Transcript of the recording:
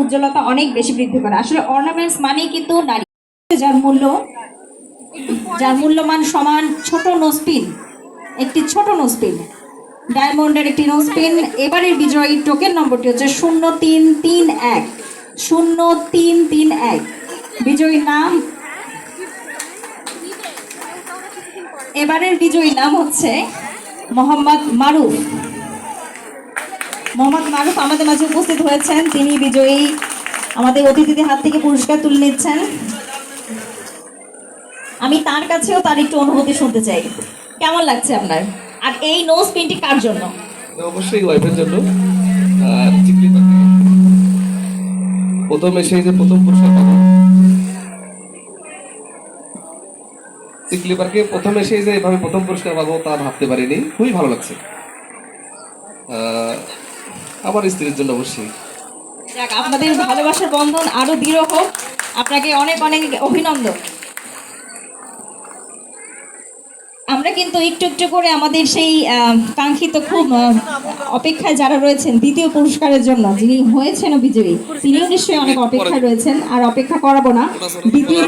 উজ্জ্বলতা অনেক বেশি বৃদ্ধি করে। আসলে অর্নামেন্টস মানে কিন্তু নারী, যার মূল্যমান সমান ছোট নোজপিন, একটি ছোট নোজপিন, ডায়মন্ডের একটি নোজপিন। এবারের বিজয়ী টোকেন নম্বরটি হচ্ছে 0331 0331। বিজয়ীর নাম, এবারের বিজয়ীর নাম হচ্ছে মোহাম্মদ মারুফ। মোহাম্মদ মারুফ আমাদের মাঝে উপস্থিত হয়েছেন, তিনি বিজয়ী। আমাদের অতিথিদের হাত থেকে পুরস্কার তুলে নিচ্ছেন। আমি তার কাছেও তার একটু অনুভূতি শুনতে চাই, কেমন লাগছে আপনার? আর এই নোজ পিনটি কার জন্য? অবশ্যই ওয়াইফের জন্য। প্রথম এসেই যে প্রথম পুরস্কার পাবো, চিকলি পার্কে প্রথম এসেই যে এভাবে প্রথম পুরস্কার পাবো তা ভাবতে পারিনি। খুবই ভালো লাগছে। আমার স্ত্রীর জন্য অবশ্যই। যাক, আপনাদের ভালোবাসার বন্ধন আরো দৃঢ় হোক। আপনাকে অনেক অনেক অভিনন্দন। আমরা কিন্তু একটু একটু করে আমাদের সেই কাঙ্ক্ষিত, খুব অপেক্ষায় যারা রয়েছেন দ্বিতীয় পুরস্কারের জন্য, যিনি হয়েছেন বিজয়ী, তিনিও নিশ্চয়ই অনেক অপেক্ষায় রয়েছেন। আর অপেক্ষা করাবো না, দ্বিতীয়